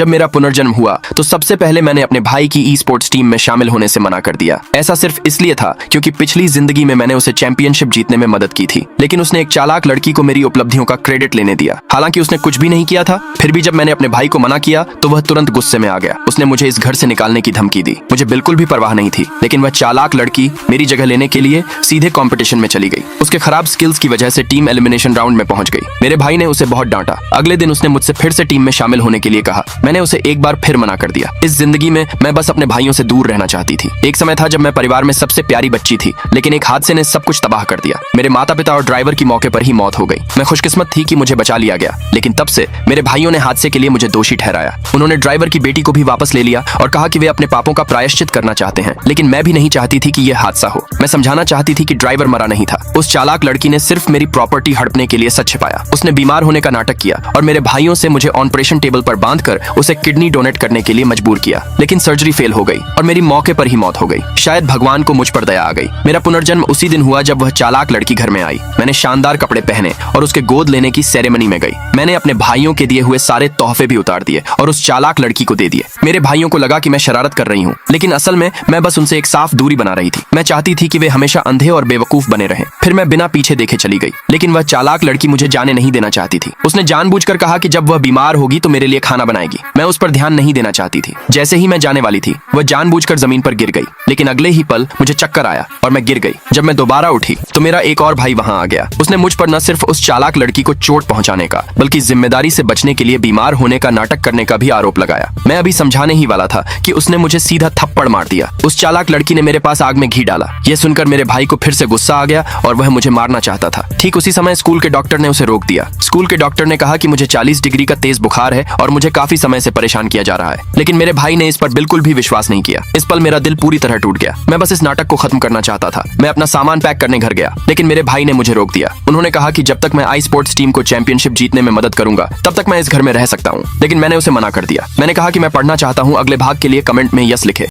जब मेरा पुनर्जन्म हुआ तो सबसे पहले मैंने अपने भाई की ई स्पोर्ट्स टीम में शामिल होने से मना कर दिया। ऐसा सिर्फ इसलिए था क्योंकि पिछली जिंदगी में मैंने उसे चैंपियनशिप जीतने में मदद की थी, लेकिन उसने एक चालाक लड़की को मेरी उपलब्धियों का क्रेडिट लेने दिया। हालांकि उसने कुछ भी नहीं किया था, फिर भी जब मैंने अपने भाई को मना किया तो वह तुरंत गुस्से में आ गया। उसने मुझे इस घर से निकालने की धमकी दी। मुझे बिल्कुल भी परवाह नहीं थी, लेकिन वह चालाक लड़की मेरी जगह लेने के लिए सीधे कंपटीशन में चली गई। उसके खराब स्किल्स की वजह से टीम एलिमिनेशन राउंड में पहुंच गई। मेरे भाई ने उसे बहुत डांटा। अगले दिन उसने मुझसे फिर से टीम में शामिल होने के लिए कहा। मैंने उसे एक बार फिर मना कर दिया। इस जिंदगी में मैं बस अपने भाइयों से दूर रहना चाहती थी। एक समय था जब मैं परिवार में सबसे प्यारी बच्ची थी, लेकिन एक हादसे ने सब कुछ तबाह कर दिया। मेरे माता पिता और ड्राइवर की मौके पर ही मौत हो गई। मैं खुशकिस्मत थी कि मुझे बचा लिया गया, लेकिन तब से मेरे भाइयों ने हादसे के लिए मुझे दोषी ठहराया। उन्होंने ड्राइवर की बेटी को भी वापस ले लिया और कहा कि वे अपने पापों का प्रायश्चित करना चाहते हैं, लेकिन मैं भी नहीं चाहती थी कि यह हादसा हो। मैं समझाना चाहती थी कि ड्राइवर मरा नहीं था। उस चालाक लड़की ने सिर्फ मेरी प्रॉपर्टी हड़पने के लिए सच छिपाया। उसने बीमार होने का नाटक किया और मेरे भाइयों से मुझे ऑपरेशन टेबल पर बांधकर उसे किडनी डोनेट करने के लिए मजबूर किया, लेकिन सर्जरी फेल हो गई और मेरी मौके पर ही मौत हो गई। शायद भगवान को मुझ पर दया आ गई। मेरा पुनर्जन्म उसी दिन हुआ जब वह चालाक लड़की घर में आई। मैंने शानदार कपड़े पहने और उसके गोद लेने की सेरेमनी में गई। मैंने अपने भाइयों के दिए हुए सारे तोहफे भी उतार दिए और उस चालाक लड़की को दे दिए। मेरे भाइयों को लगा कि मैं शरारत कर रही हूँ, लेकिन असल में मैं बस उनसे एक साफ दूरी बना रही थी। मैं चाहती थी कि वे हमेशा अंधे और बेवकूफ बने रहें। फिर मैं बिना पीछे देखे चली गई, लेकिन वह चालाक लड़की मुझे जाने नहीं देना चाहती थी। उसने जानबूझकर कहा कि जब वह बीमार होगी तो मेरे लिए खाना बनाएगी। मैं उस पर ध्यान नहीं देना चाहती थी। जैसे ही मैं जाने वाली थी, वह जानबूझकर जमीन पर गिर गई, लेकिन अगले ही पल मुझे चक्कर आया और मैं गिर गई। जब मैं दोबारा उठी तो मेरा एक और भाई वहां आ गया। उसने मुझ पर न सिर्फ उस चालाक लड़की को चोट पहुंचाने का, बल्कि जिम्मेदारी से बचने के लिए बीमार होने का नाटक करने का भी आरोप लगाया। मैं अभी समझाने ही वाला था कि उसने मुझे सीधा थप्पड़ मार दिया। उस चालाक लड़की ने मेरे पास आग में घी डाला। यह सुनकर मेरे भाई को फिर से गुस्सा आ गया और वह मुझे मारना चाहता था। ठीक उसी समय स्कूल के डॉक्टर ने उसे रोक दिया। स्कूल के डॉक्टर ने कहा कि मुझे 40 डिग्री का तेज बुखार है और मुझे काफी समय से परेशान किया जा रहा है, लेकिन मेरे भाई ने इस पर बिल्कुल भी विश्वास नहीं किया। इस पल मेरा दिल पूरी तरह टूट गया। मैं बस इस नाटक को खत्म करना चाहता था। मैं अपना सामान पैक करने घर गया, लेकिन मेरे भाई ने मुझे रोक दिया। उन्होंने कहा कि जब तक मैं आई स्पोर्ट्स टीम को चैंपियनशिप जीतने में मदद करूंगा, तब तक मैं इस घर में रह सकता हूं, लेकिन मैंने उसे मना कर दिया। मैंने कहा कि मैं पढ़ना चाहता हूं। अगले भाग के लिए कमेंट में यस लिखे।